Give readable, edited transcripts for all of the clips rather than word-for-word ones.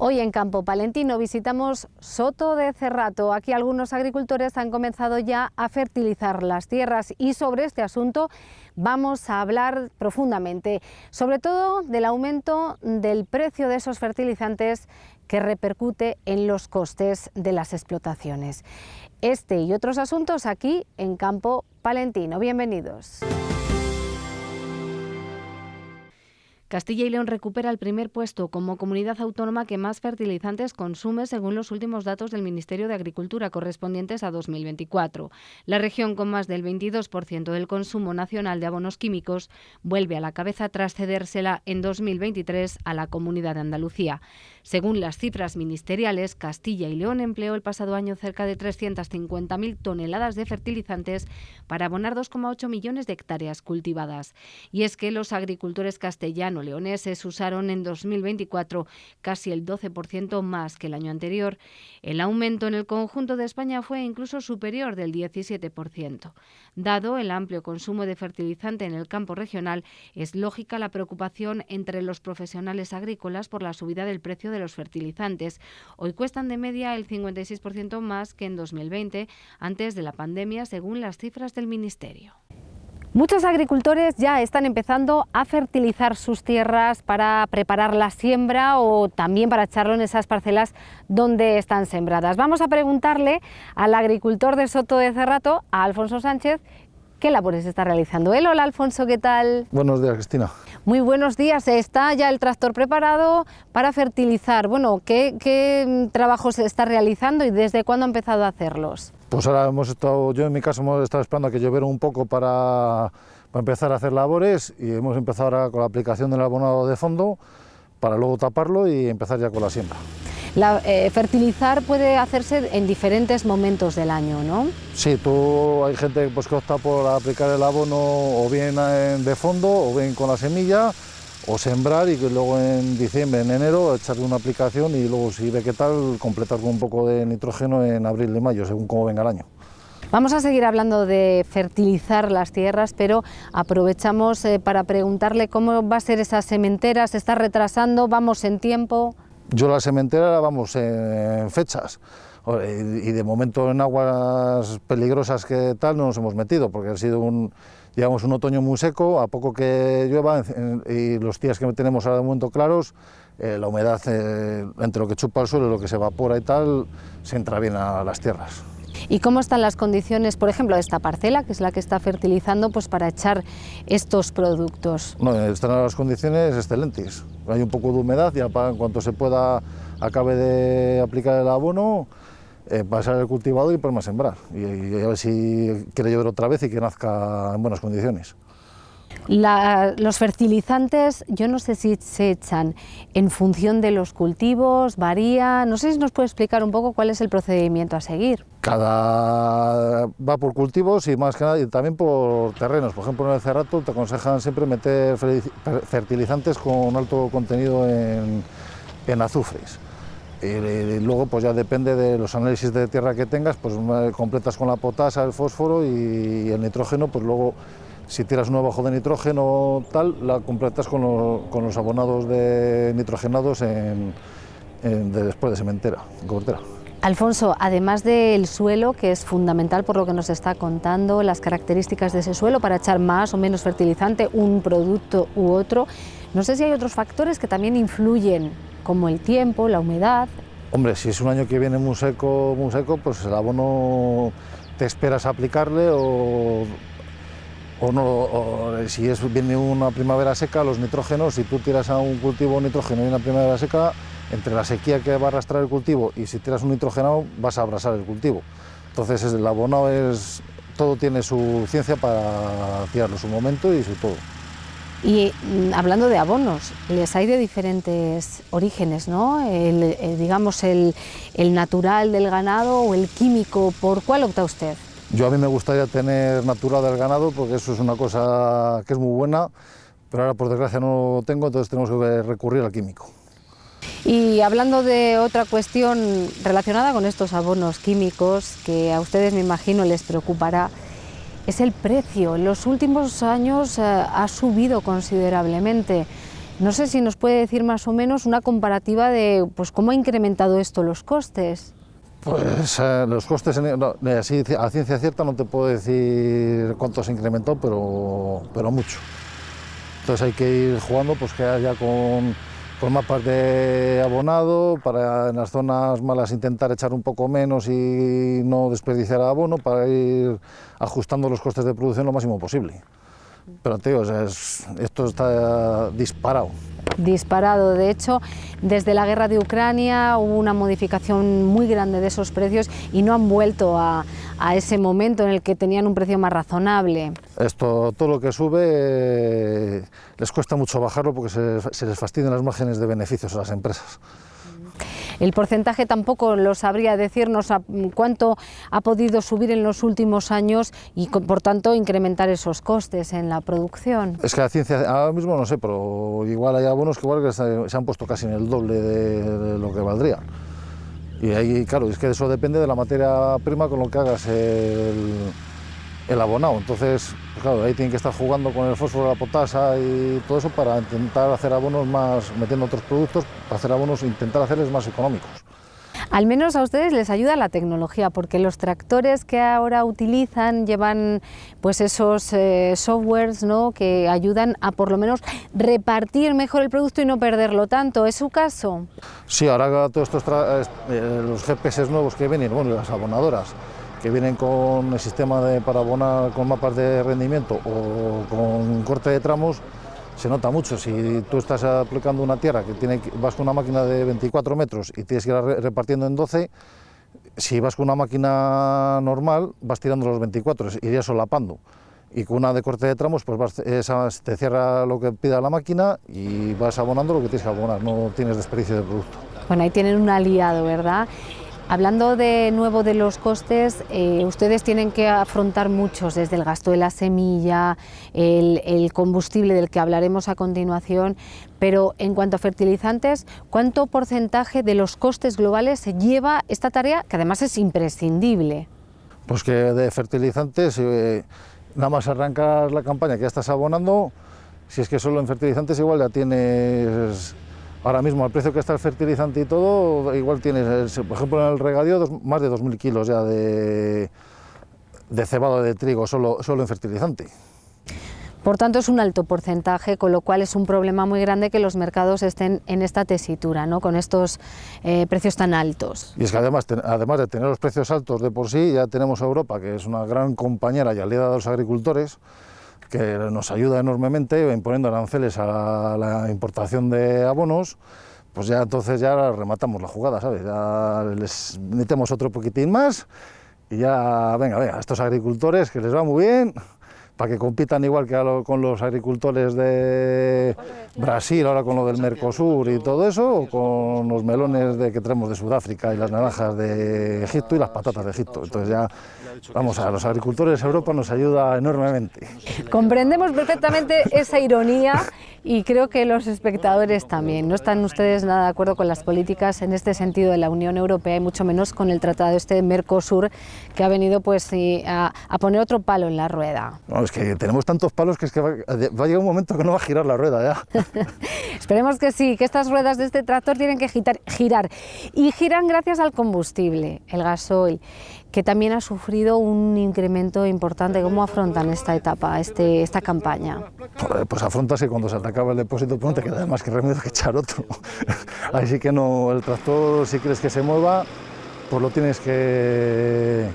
Hoy en Campo Palentino visitamos Soto de Cerrato. Aquí algunos agricultores han comenzado ya a fertilizar las tierras y sobre este asunto vamos a hablar profundamente, sobre todo del aumento del precio de esos fertilizantes que repercute en los costes de las explotaciones. Este y otros asuntos aquí en Campo Palentino. Bienvenidos. Castilla y León recupera el primer puesto como comunidad autónoma que más fertilizantes consume según los últimos datos del Ministerio de Agricultura correspondientes a 2024. La región con más del 22% del consumo nacional de abonos químicos vuelve a la cabeza tras cedérsela en 2023 a la Comunidad de Andalucía. Según las cifras ministeriales, Castilla y León empleó el pasado año cerca de 350.000 toneladas de fertilizantes para abonar 2,8 millones de hectáreas cultivadas. Y es que los agricultores castellano-leoneses usaron en 2024 casi el 12% más que el año anterior. El aumento en el conjunto de España fue incluso superior del 17%. Dado el amplio consumo de fertilizante en el campo regional, es lógica la preocupación entre los profesionales agrícolas por la subida del precio de los fertilizantes. Hoy cuestan de media el 56% más que en 2020, antes de la pandemia, según las cifras del Ministerio. Muchos agricultores ya están empezando a fertilizar sus tierras para preparar la siembra o también para echarlo en esas parcelas donde están sembradas. Vamos a preguntarle al agricultor de Soto de Cerrato, a Alfonso Sánchez, ¿qué labores está realizando él? Hola Alfonso, ¿qué tal? Buenos días, Cristina. Muy buenos días. Está ya el tractor preparado para fertilizar. Bueno, ¿qué trabajos se está realizando y desde cuándo ha empezado a hacerlos? Pues ahora yo en mi caso hemos estado esperando a que lloviera un poco para empezar a hacer labores y hemos empezado ahora con la aplicación del abonado de fondo para luego taparlo y empezar ya con la siembra. Fertilizar puede hacerse en diferentes momentos del año, ¿no? Sí, hay gente pues, que opta por aplicar el abono o bien de fondo o bien con la semilla o sembrar y que luego en diciembre, en enero, echarle una aplicación y luego si ve qué tal, completar con un poco de nitrógeno en abril y mayo, según cómo venga el año. Vamos a seguir hablando de fertilizar las tierras, pero aprovechamos para preguntarle cómo va a ser esa sementera. ¿Se está retrasando? ¿Vamos en tiempo? Yo la sementera vamos en fechas y de momento en aguas peligrosas que tal no nos hemos metido porque llevamos un otoño muy seco, a poco que llueva y los días que tenemos ahora de momento claros, la humedad entre lo que chupa el suelo y lo que se evapora y tal, se entra bien a las tierras. ¿Y cómo están las condiciones, por ejemplo, de esta parcela, que es la que está fertilizando, pues para echar estos productos? No, están las condiciones excelentes. Hay un poco de humedad, ya en cuanto se pueda, acabe de aplicar el abono, pasar el cultivador y ponerme a sembrar. Y a ver si quiere llover otra vez y que nazca en buenas condiciones. Los fertilizantes, yo no sé si se echan en función de los cultivos, varía, no sé si nos puede explicar un poco cuál es el procedimiento a seguir. Va por cultivos y más que nada y también por terrenos. Por ejemplo, en el Cerrato te aconsejan siempre meter fertilizantes con alto contenido en azufres. Y luego pues ya depende de los análisis de tierra que tengas, pues completas con la potasa, el fósforo y el nitrógeno, pues luego si tiras uno bajo de nitrógeno tal, la completas con los abonados nitrogenados después de sementera, en cobertera. Alfonso, además del suelo, que es fundamental por lo que nos está contando, las características de ese suelo para echar más o menos fertilizante, un producto u otro, no sé si hay otros factores que también influyen, como el tiempo, la humedad. Hombre, si es un año que viene muy seco, pues el abono te esperas a aplicarle o si viene una primavera seca, los nitrógenos, si tú tiras a un cultivo nitrógeno y una primavera seca, entre la sequía que va a arrastrar el cultivo y si tiras un nitrógeno vas a abrasar el cultivo. Entonces el abonado todo tiene su ciencia para tirarlo, su momento y su todo. Y hablando de abonos, les hay de diferentes orígenes, ¿no? Digamos el natural del ganado o el químico, ¿por cuál opta usted? Yo a mí me gustaría tener natural del ganado porque eso es una cosa que es muy buena, pero ahora por desgracia no lo tengo, entonces tenemos que recurrir al químico. Y hablando de otra cuestión relacionada con estos abonos químicos, que a ustedes me imagino les preocupará, es el precio. En los últimos años ha subido considerablemente. No sé si nos puede decir más o menos una comparativa de pues, cómo ha incrementado esto los costes. Pues los costes, así a ciencia cierta no te puedo decir cuánto se incrementó, pero mucho. Entonces hay que ir jugando pues que haya con mapas de abonado, para en las zonas malas intentar echar un poco menos y no desperdiciar abono, para ir ajustando los costes de producción lo máximo posible. Pero tío, esto está disparado. Disparado. De hecho, desde la guerra de Ucrania hubo una modificación muy grande de esos precios y no han vuelto a ese momento en el que tenían un precio más razonable. Todo lo que sube les cuesta mucho bajarlo porque se les fastidian las márgenes de beneficios a las empresas. El porcentaje tampoco lo sabría decirnos cuánto ha podido subir en los últimos años y por tanto incrementar esos costes en la producción. Es que la ciencia ahora mismo no sé, pero igual hay abonos que igual se han puesto casi en el doble de lo que valdrían. Y ahí, claro, es que eso depende de la materia prima con lo que hagas el abonado. Entonces, pues claro, ahí tienen que estar jugando con el fósforo, la potasa y todo eso para intentar hacer abonos más, metiendo otros productos, para hacer abonos, intentar hacerles más económicos. Al menos a ustedes les ayuda la tecnología, porque los tractores que ahora utilizan llevan pues esos softwares, ¿no?, que ayudan a por lo menos repartir mejor el producto y no perderlo tanto. ¿Es su caso? Sí, ahora todos estos los GPS nuevos que vienen, bueno, las abonadoras, que vienen con el sistema para abonar con mapas de rendimiento o con corte de tramos, se nota mucho. Si tú estás aplicando una tierra vas con una máquina de 24 metros y tienes que ir repartiendo en 12, si vas con una máquina normal vas tirando los 24, irías solapando. Y con una de corte de tramos pues te cierra lo que pida la máquina y vas abonando lo que tienes que abonar, no tienes desperdicio de producto. Bueno, ahí tienen un aliado, ¿verdad? Hablando de nuevo de los costes, ustedes tienen que afrontar muchos, desde el gasto de la semilla, el combustible del que hablaremos a continuación, pero en cuanto a fertilizantes, ¿cuánto porcentaje de los costes globales se lleva esta tarea, que además es imprescindible? Pues que de fertilizantes, nada más arrancas la campaña que ya estás abonando, si es que solo en fertilizantes igual ya tienes... Ahora mismo, al precio que está el fertilizante y todo, igual tienes, por ejemplo, en el regadío, más de 2.000 kilos ya de cebado de trigo solo en fertilizante. Por tanto, es un alto porcentaje, con lo cual es un problema muy grande que los mercados estén en esta tesitura, ¿no?, con estos precios tan altos. Y es que además de tener los precios altos de por sí, ya tenemos a Europa, que es una gran compañera y aliada de los agricultores, que nos ayuda enormemente imponiendo aranceles a la importación de abonos, pues ya entonces ya rematamos la jugada, ¿sabes? Ya les metemos otro poquitín más y ya, venga, a estos agricultores que les va muy bien, para que compitan igual que con los agricultores de Brasil, ahora con lo del Mercosur y todo eso, o con los melones que traemos de Sudáfrica y las naranjas de Egipto y las patatas de Egipto. Entonces ya, vamos, a los agricultores de Europa nos ayuda enormemente. Comprendemos perfectamente esa ironía y creo que los espectadores también. No están ustedes nada de acuerdo con las políticas en este sentido de la Unión Europea y mucho menos con el tratado de Mercosur, que ha venido pues a poner otro palo en la rueda. No, es que tenemos tantos palos que es que va a llegar un momento que no va a girar la rueda ya. Esperemos que sí, que estas ruedas de este tractor tienen que girar y giran gracias al combustible, el gasoil, que también ha sufrido un incremento importante. ¿Cómo afrontan esta etapa, esta campaña? Pues afrontas que cuando se te acaba el depósito pues no te queda más que remedio que echar otro. Así que no, el tractor, si quieres que se mueva, pues lo tienes que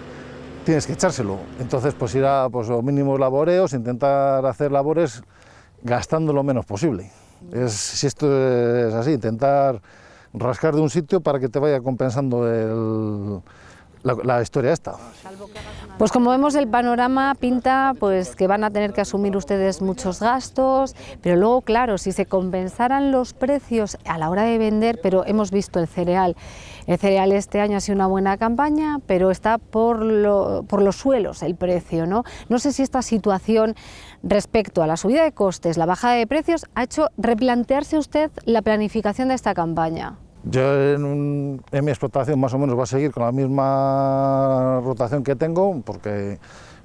echárselo. Entonces pues ir a los mínimos laboreos, intentar hacer labores gastando lo menos posible. Si esto es así, intentar rascar de un sitio para que te vaya compensando la historia esta. Pues como vemos, el panorama pinta pues que van a tener que asumir ustedes muchos gastos, pero luego, claro, si se compensaran los precios a la hora de vender, pero hemos visto el cereal este año ha sido una buena campaña, pero está por los suelos el precio, ¿no? No sé si esta situación respecto a la subida de costes, la bajada de precios, ha hecho replantearse usted la planificación de esta campaña. Yo en mi explotación más o menos va a seguir con la misma rotación que tengo, porque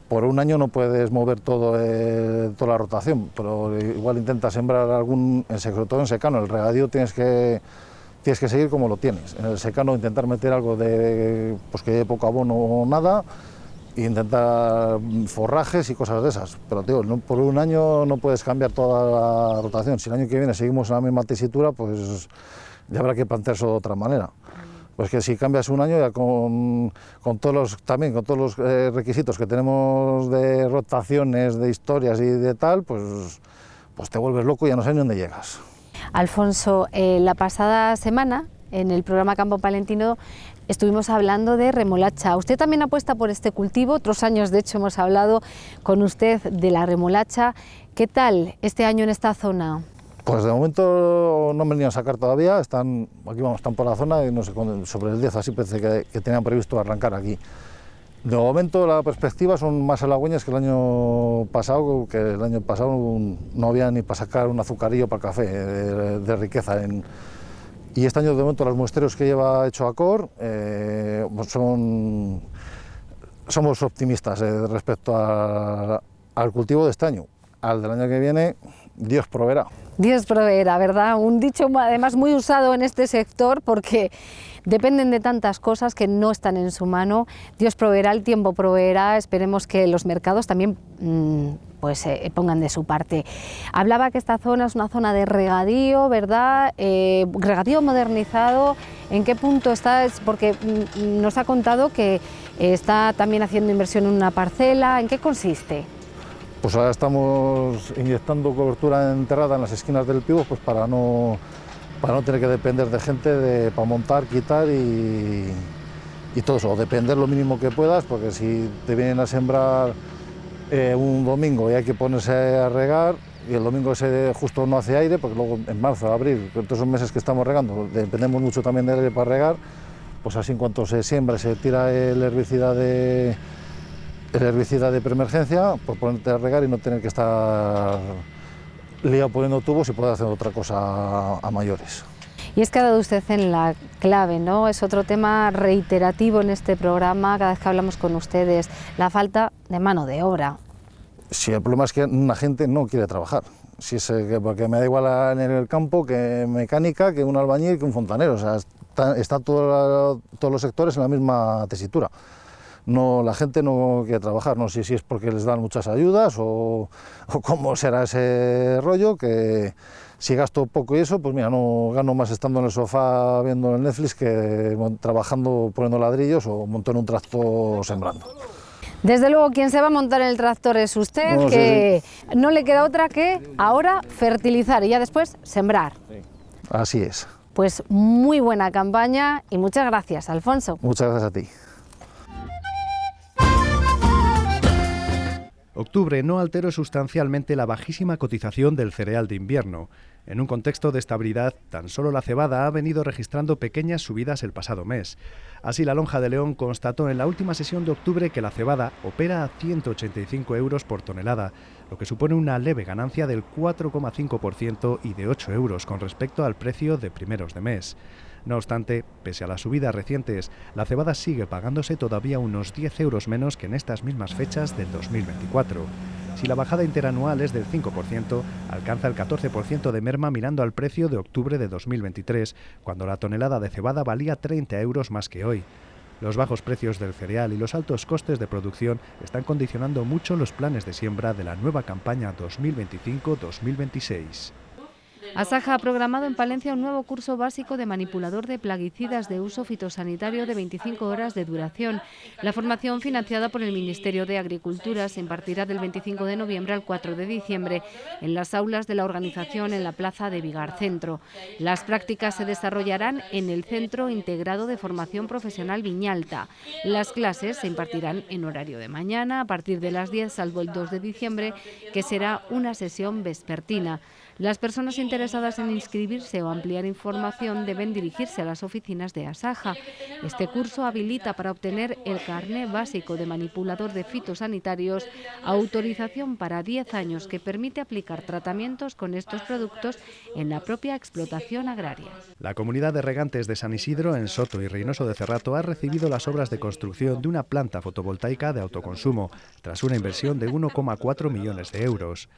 por un año no puedes mover toda la rotación, pero igual intenta sembrar sobre todo en secano. El regadío tienes que seguir como lo tienes. En el secano intentar meter algo pues que haya poco abono o nada, e intentar forrajes y cosas de esas. Pero tío, por un año no puedes cambiar toda la rotación. Si el año que viene seguimos en la misma tesitura, pues ya habrá que plantearse de otra manera. Pues que si cambias un año ya con todos los requisitos que tenemos de rotaciones, de historias y de tal, pues te vuelves loco y ya no sabes ni dónde llegas. Alfonso, la pasada semana en el programa Campo Palentino estuvimos hablando de remolacha. Usted también apuesta por este cultivo, otros años de hecho hemos hablado con usted de la remolacha. ¿Qué tal este año en esta zona? Pues de momento no me han venido a sacar todavía, están por la zona y no sé, sobre el 10 así parece que tenían previsto arrancar aquí. De momento la perspectiva son más halagüeñas que el año pasado, no había ni para sacar un azucarillo para el café de riqueza. Y este año de momento los muestreos que lleva hecho Acor somos optimistas respecto al cultivo de este año. Al del año que viene, Dios proveerá. Dios proveerá, ¿verdad? Un dicho además muy usado en este sector porque dependen de tantas cosas que no están en su mano. Dios proveerá, el tiempo proveerá, esperemos que los mercados también pongan de su parte. Hablaba que esta zona es una zona de regadío, ¿verdad? Regadío modernizado, ¿en qué punto está? Porque nos ha contado que está también haciendo inversión en una parcela, ¿en qué consiste? Pues ahora estamos inyectando cobertura enterrada en las esquinas del pívot, pues para no tener que depender de gente para montar, quitar y todo eso, o depender lo mínimo que puedas, porque si te vienen a sembrar un domingo y hay que ponerse a regar, y el domingo ese justo no hace aire, porque luego en marzo, abril, todos esos meses que estamos regando, dependemos mucho también del aire para regar, pues así en cuanto se siembra, se tira el herbicida de preemergencia, por ponerte a regar y no tener que estar liado poniendo tubos y poder hacer otra cosa a mayores. Y es que ha dado usted en la clave, ¿no? Es otro tema reiterativo en este programa, cada vez que hablamos con ustedes, la falta de mano de obra. Sí, el problema es que una gente no quiere trabajar. Porque me da igual en el campo que mecánica, que un albañil, que un fontanero. O sea, está todos los sectores en la misma tesitura. No, la gente no quiere trabajar, no sé si es porque les dan muchas ayudas o cómo será ese rollo, que si gasto poco y eso, pues mira, no gano más estando en el sofá viendo el Netflix que trabajando poniendo ladrillos o montando un tractor sembrando. Desde luego, quien se va a montar en el tractor es usted, no, que sí. No le queda otra que ahora fertilizar y ya después sembrar. Sí. Así es. Pues muy buena campaña y muchas gracias, Alfonso. Muchas gracias a ti. Octubre no alteró sustancialmente la bajísima cotización del cereal de invierno. En un contexto de estabilidad, tan solo la cebada ha venido registrando pequeñas subidas el pasado mes. Así, la Lonja de León constató en la última sesión de octubre que la cebada opera a 185 euros por tonelada, lo que supone una leve ganancia del 4,5% y de 8 euros con respecto al precio de primeros de mes. No obstante, pese a las subidas recientes, la cebada sigue pagándose todavía unos 10 euros menos que en estas mismas fechas del 2024. Si la bajada interanual es del 5%, alcanza el 14% de merma mirando al precio de octubre de 2023, cuando la tonelada de cebada valía 30 euros más que hoy. Los bajos precios del cereal y los altos costes de producción están condicionando mucho los planes de siembra de la nueva campaña 2025-2026. Asaja ha programado en Palencia un nuevo curso básico de manipulador de plaguicidas de uso fitosanitario de 25 horas de duración. La formación, financiada por el Ministerio de Agricultura, se impartirá del 25 de noviembre al 4 de diciembre en las aulas de la organización en la plaza de Vigar Centro. Las prácticas se desarrollarán en el Centro Integrado de Formación Profesional Viñalta. Las clases se impartirán en horario de mañana a partir de las 10, salvo el 2 de diciembre, que será una sesión vespertina. Las personas interesadas en inscribirse o ampliar información deben dirigirse a las oficinas de Asaja. Este curso habilita para obtener el carné básico de manipulador de fitosanitarios, autorización para 10 años que permite aplicar tratamientos con estos productos en la propia explotación agraria. La comunidad de regantes de San Isidro, en Soto y Reynoso de Cerrato, ha recibido las obras de construcción de una planta fotovoltaica de autoconsumo, tras una inversión de 1,4 millones de euros.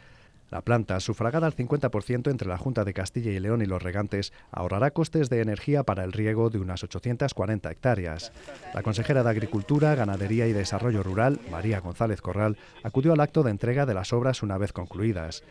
La planta, sufragada al 50% entre la Junta de Castilla y León y los regantes, ahorrará costes de energía para el riego de unas 840 hectáreas. La consejera de Agricultura, Ganadería y Desarrollo Rural, María González Corral, acudió al acto de entrega de las obras una vez concluidas.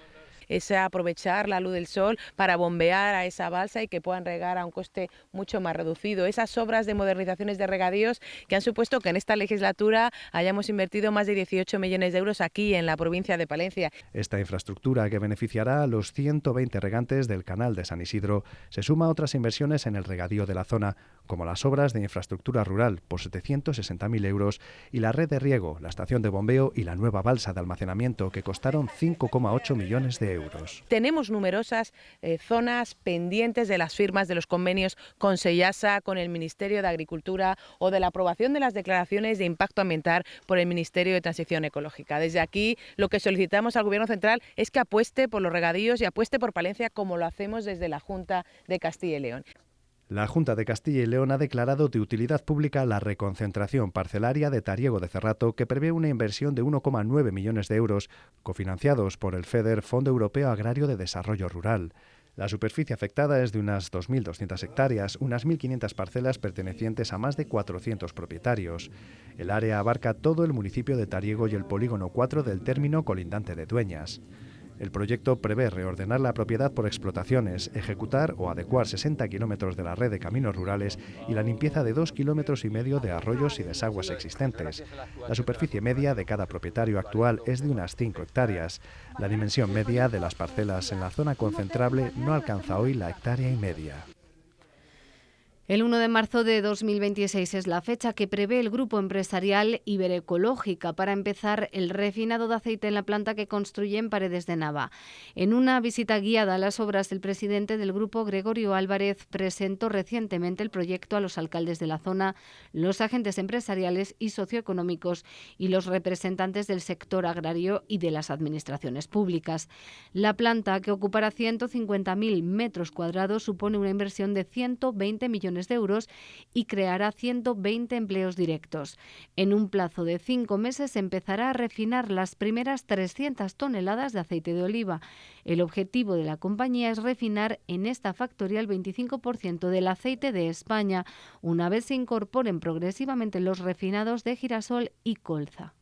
Es aprovechar la luz del sol para bombear a esa balsa y que puedan regar a un coste mucho más reducido. Esas obras de modernizaciones de regadíos que han supuesto que en esta legislatura hayamos invertido más de 18 millones de euros aquí en la provincia de Palencia. Esta infraestructura, que beneficiará a los 120 regantes del canal de San Isidro, se suma a otras inversiones en el regadío de la zona, como las obras de infraestructura rural por 760.000 euros y la red de riego, la estación de bombeo y la nueva balsa de almacenamiento, que costaron 5,8 millones de euros. Tenemos numerosas zonas pendientes de las firmas de los convenios con Seyasa, con el Ministerio de Agricultura o de la aprobación de las declaraciones de impacto ambiental por el Ministerio de Transición Ecológica. Desde aquí lo que solicitamos al Gobierno central es que apueste por los regadíos y apueste por Palencia, como lo hacemos desde la Junta de Castilla y León. La Junta de Castilla y León ha declarado de utilidad pública la reconcentración parcelaria de Tariego de Cerrato, que prevé una inversión de 1,9 millones de euros, cofinanciados por el FEDER, Fondo Europeo Agrario de Desarrollo Rural. La superficie afectada es de unas 2.200 hectáreas, unas 1.500 parcelas pertenecientes a más de 400 propietarios. El área abarca todo el municipio de Tariego y el polígono 4 del término colindante de Dueñas. El proyecto prevé reordenar la propiedad por explotaciones, ejecutar o adecuar 60 kilómetros de la red de caminos rurales y la limpieza de 2,5 kilómetros de arroyos y desagües existentes. La superficie media de cada propietario actual es de unas 5 hectáreas. La dimensión media de las parcelas en la zona concentrable no alcanza hoy la 1,5 hectáreas. El 1 de marzo de 2026 es la fecha que prevé el grupo empresarial Iberecológica para empezar el refinado de aceite en la planta que construye en Paredes de Nava. En una visita guiada a las obras, el presidente del grupo, Gregorio Álvarez, presentó recientemente el proyecto a los alcaldes de la zona, los agentes empresariales y socioeconómicos y los representantes del sector agrario y de las administraciones públicas. La planta, que ocupará 150.000 metros cuadrados, supone una inversión de 120 millones de euros y creará 120 empleos directos. En un plazo de 5 meses se empezará a refinar las primeras 300 toneladas de aceite de oliva. El objetivo de la compañía es refinar en esta factoría el 25% del aceite de España, una vez se incorporen progresivamente los refinados de girasol y colza.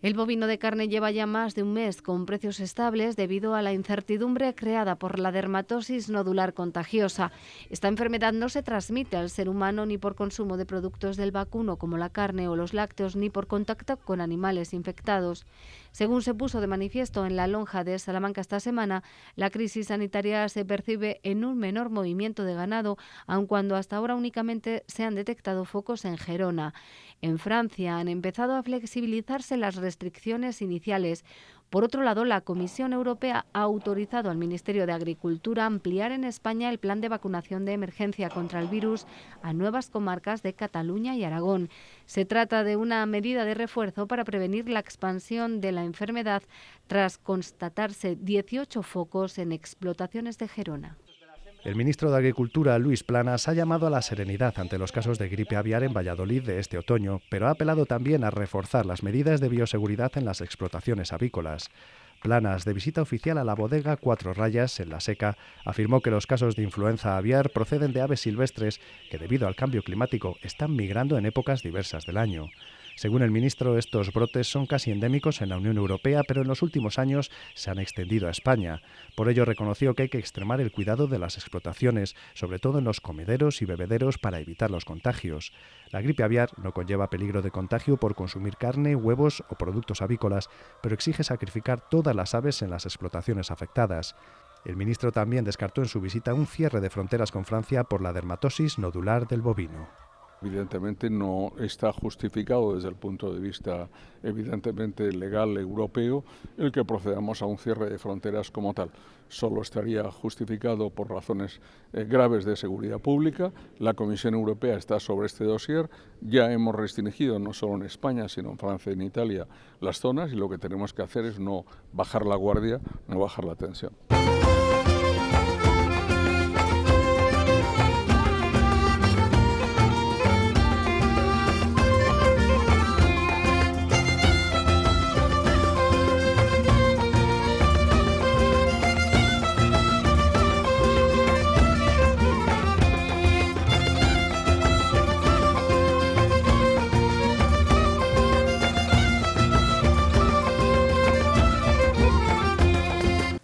El bovino de carne lleva ya más de un mes con precios estables debido a la incertidumbre creada por la dermatosis nodular contagiosa. Esta enfermedad no se transmite al ser humano ni por consumo de productos del vacuno como la carne o los lácteos, ni por contacto con animales infectados. Según se puso de manifiesto en la lonja de Salamanca esta semana, la crisis sanitaria se percibe en un menor movimiento de ganado, aun cuando hasta ahora únicamente se han detectado focos en Gerona. En Francia han empezado a flexibilizarse las restricciones iniciales. Por otro lado, la Comisión Europea ha autorizado al Ministerio de Agricultura ampliar en España el plan de vacunación de emergencia contra el virus a nuevas comarcas de Cataluña y Aragón. Se trata de una medida de refuerzo para prevenir la expansión de la enfermedad tras constatarse 18 focos en explotaciones de Gerona. El ministro de Agricultura, Luis Planas, ha llamado a la serenidad ante los casos de gripe aviar en Valladolid de este otoño, pero ha apelado también a reforzar las medidas de bioseguridad en las explotaciones avícolas. Planas, de visita oficial a la bodega Cuatro Rayas, en La Seca, afirmó que los casos de influenza aviar proceden de aves silvestres que, debido al cambio climático, están migrando en épocas diversas del año. Según el ministro, estos brotes son casi endémicos en la Unión Europea, pero en los últimos años se han extendido a España. Por ello, reconoció que hay que extremar el cuidado de las explotaciones, sobre todo en los comederos y bebederos, para evitar los contagios. La gripe aviar no conlleva peligro de contagio por consumir carne, huevos o productos avícolas, pero exige sacrificar todas las aves en las explotaciones afectadas. El ministro también descartó en su visita un cierre de fronteras con Francia por la dermatosis nodular del bovino. Evidentemente no está justificado desde el punto de vista evidentemente legal europeo el que procedamos a un cierre de fronteras como tal. Solo estaría justificado por razones graves de seguridad pública. La Comisión Europea está sobre este dossier. Ya hemos restringido no solo en España sino en Francia y en Italia las zonas, y lo que tenemos que hacer es no bajar la guardia, no bajar la tensión.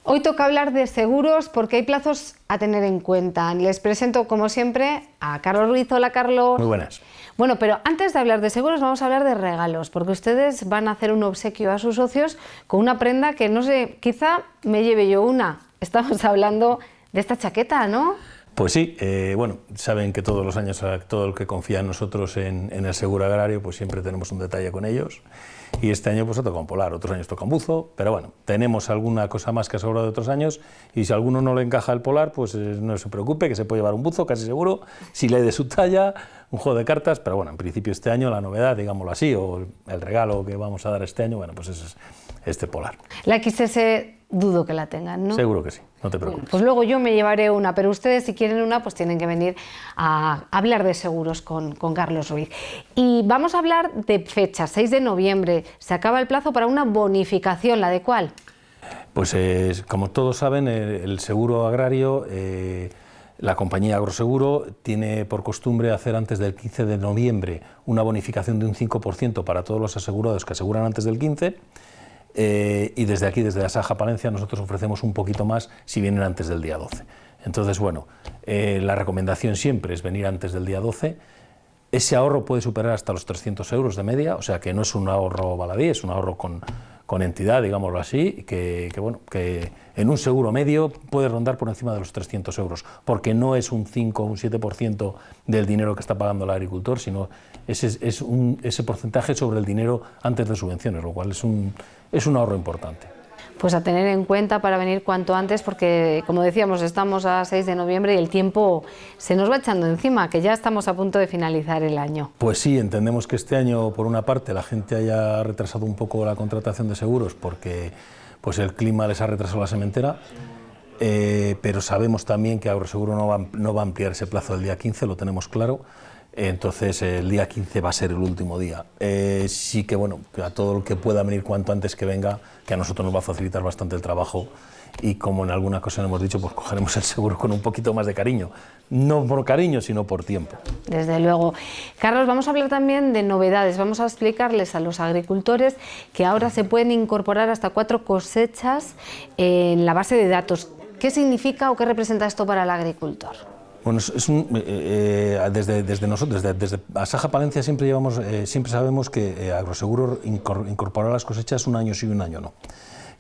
Hoy toca hablar de seguros porque hay plazos a tener en cuenta. Les presento, como siempre, a Carlos Ruiz. Hola, Carlos. Muy buenas. Bueno, pero antes de hablar de seguros vamos a hablar de regalos, porque ustedes van a hacer un obsequio a sus socios con una prenda que, no sé, quizá me lleve yo una. Estamos hablando de esta chaqueta, ¿no? Pues sí, bueno, saben que todos los años todo el que confía en nosotros en el seguro agrario, pues siempre tenemos un detalle con ellos. Y este año pues ha tocado un polar, otros años toca un buzo, pero bueno, tenemos alguna cosa más que asegurado de otros años, y si a alguno no le encaja el polar, pues no se preocupe, que se puede llevar un buzo, casi seguro, si le de su talla, un juego de cartas, pero bueno, en principio este año la novedad, digámoslo así, o el regalo que vamos a dar este año, bueno, pues es este polar. La XS dudo que la tengan, ¿no? Seguro que sí, no te preocupes. Bueno, pues luego yo me llevaré una, pero ustedes si quieren una, pues tienen que venir a hablar de seguros con Carlos Ruiz. Y vamos a hablar de fechas, 6 de noviembre, se acaba el plazo para una bonificación, ¿la de cuál? Pues como todos saben, el seguro agrario, la compañía Agroseguro tiene por costumbre hacer antes del 15 de noviembre una bonificación de un 5% para todos los asegurados que aseguran antes del 15. Y desde aquí, desde Asaja Palencia, nosotros ofrecemos un poquito más si vienen antes del día 12. Entonces, bueno, la recomendación siempre es venir antes del día 12. Ese ahorro puede superar hasta los 300 euros de media, o sea que no es un ahorro baladí, es un ahorro con entidad, digámoslo así, que en un seguro medio puede rondar por encima de los 300 euros, porque no es un 5 o un 7% del dinero que está pagando el agricultor, sino ese porcentaje sobre el dinero antes de subvenciones, lo cual es un ahorro importante. Pues a tener en cuenta para venir cuanto antes, porque como decíamos, estamos a 6 de noviembre y el tiempo se nos va echando encima, que ya estamos a punto de finalizar el año. Pues sí, entendemos que este año, por una parte, la gente haya retrasado un poco la contratación de seguros porque pues el clima les ha retrasado la sementera, pero sabemos también que Agroseguro no va a ampliar ese plazo del día 15, lo tenemos claro. Entonces el día 15 va a ser el último día. Sí que bueno, que a todo el que pueda venir cuanto antes que venga, que a nosotros nos va a facilitar bastante el trabajo, y como en alguna ocasión hemos dicho, pues cogeremos el seguro con un poquito más de cariño. No por cariño, sino por tiempo. Desde luego. Carlos, vamos a hablar también de novedades. Vamos a explicarles a los agricultores que ahora se pueden incorporar hasta 4 cosechas en la base de datos. ¿Qué significa o qué representa esto para el agricultor? Bueno, desde nosotros, desde Asaja Palencia siempre sabemos que Agroseguro incorporará las cosechas un año sí y un año no.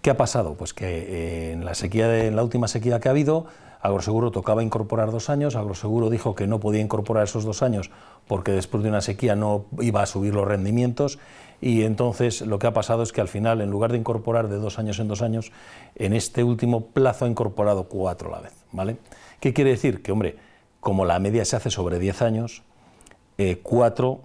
¿Qué ha pasado? Pues que en la última sequía que ha habido, Agroseguro tocaba incorporar 2 años, Agroseguro dijo que no podía incorporar esos 2 años porque después de una sequía no iba a subir los rendimientos, y entonces lo que ha pasado es que al final, en lugar de incorporar de 2 años en 2 años, en este último plazo ha incorporado 4 a la vez, ¿vale? ¿Qué quiere decir? Que, hombre, como la media se hace sobre 10 años, 4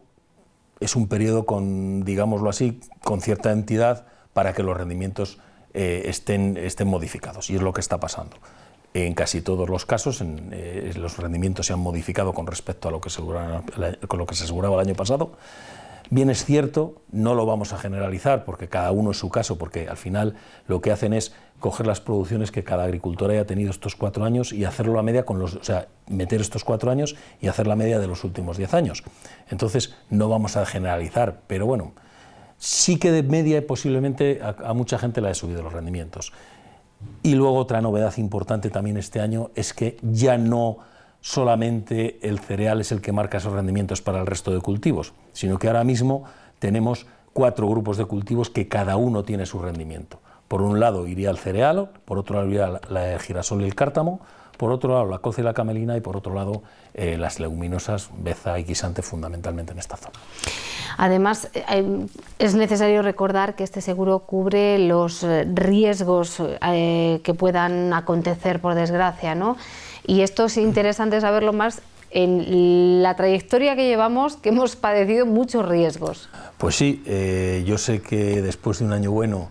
es un periodo con, digámoslo así, con cierta entidad para que los rendimientos estén modificados, y es lo que está pasando. En casi todos los casos los rendimientos se han modificado con respecto a lo que se aseguraba el año pasado. Bien es cierto, no lo vamos a generalizar porque cada uno es su caso, porque al final lo que hacen es coger las producciones que cada agricultor haya tenido estos 4 años y hacerlo la media meter estos 4 años y hacer la media de los últimos 10 años. Entonces no vamos a generalizar, pero bueno, sí que de media posiblemente a mucha gente le ha subido los rendimientos. Y luego otra novedad importante también este año es que ya no solamente el cereal es el que marca esos rendimientos para el resto de cultivos, sino que ahora mismo tenemos 4 grupos de cultivos que cada uno tiene su rendimiento. Por un lado iría el cereal, por otro lado iría el girasol y el cártamo, por otro lado la colza y la camelina y por otro lado las leguminosas, beza y guisante fundamentalmente en esta zona. Además, es necesario recordar que este seguro cubre los riesgos que puedan acontecer, por desgracia, ¿no? Y esto es interesante saberlo más en la trayectoria que llevamos, que hemos padecido muchos riesgos. Pues sí, yo sé que después de un año bueno,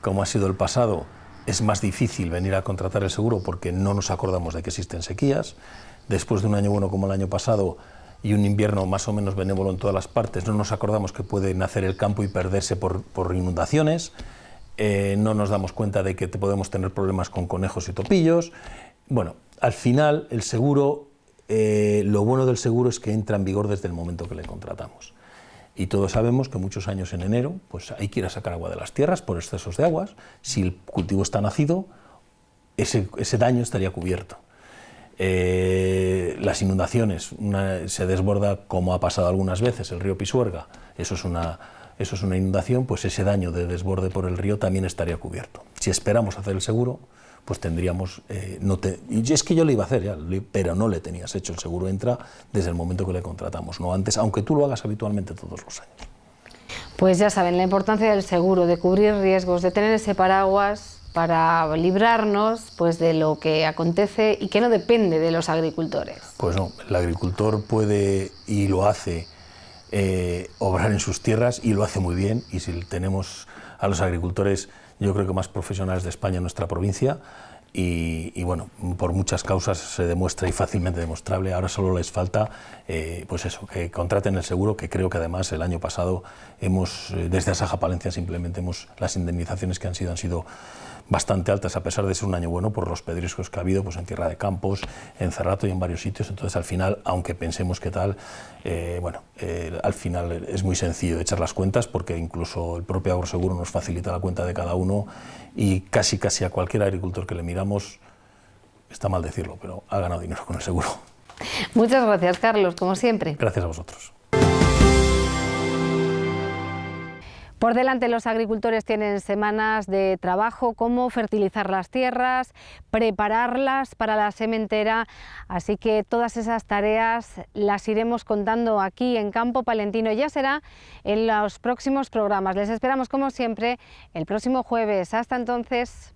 como ha sido el pasado, es más difícil venir a contratar el seguro porque no nos acordamos de que existen sequías. Después de un año bueno como el año pasado y un invierno más o menos benévolo en todas las partes, no nos acordamos que puede nacer el campo y perderse por inundaciones. No nos damos cuenta de que podemos tener problemas con conejos y topillos. Bueno, al final el seguro, lo bueno del seguro es que entra en vigor desde el momento que le contratamos. Y todos sabemos que muchos años en enero pues hay que ir a sacar agua de las tierras por excesos de aguas. Si el cultivo está nacido, ese daño estaría cubierto. Las inundaciones, se desborda, como ha pasado algunas veces, el río Pisuerga, eso es una inundación, pues ese daño de desborde por el río también estaría cubierto. Si esperamos hacer el seguro, pues tendríamos, y es que yo le iba a hacer ya, pero no le tenías hecho, el seguro entra desde el momento que le contratamos, no antes, aunque tú lo hagas habitualmente todos los años. Pues ya saben, la importancia del seguro, de cubrir riesgos, de tener ese paraguas para librarnos pues de lo que acontece y que no depende de los agricultores. Pues no, el agricultor puede, y lo hace, obrar en sus tierras, y lo hace muy bien, y si tenemos a los agricultores, yo creo que más profesionales de España en nuestra provincia, y bueno, por muchas causas se demuestra y fácilmente demostrable. Ahora solo les falta pues eso, que contraten el seguro, que creo que además el año pasado desde Asaja Palencia simplemente las indemnizaciones que han sido bastante altas, a pesar de ser un año bueno por los pedriscos que ha habido pues en Tierra de Campos, en Cerrato y en varios sitios. Entonces al final, aunque pensemos que tal, al final es muy sencillo de echar las cuentas, porque incluso el propio Agroseguro nos facilita la cuenta de cada uno, y casi a cualquier agricultor que le miramos, está mal decirlo, pero ha ganado dinero con el seguro. Muchas gracias, Carlos, como siempre. Gracias a vosotros. Por delante los agricultores tienen semanas de trabajo, como fertilizar las tierras, prepararlas para la sementera, así que todas esas tareas las iremos contando aquí en Campo Palentino. Ya será en los próximos programas. Les esperamos como siempre el próximo jueves. Hasta entonces.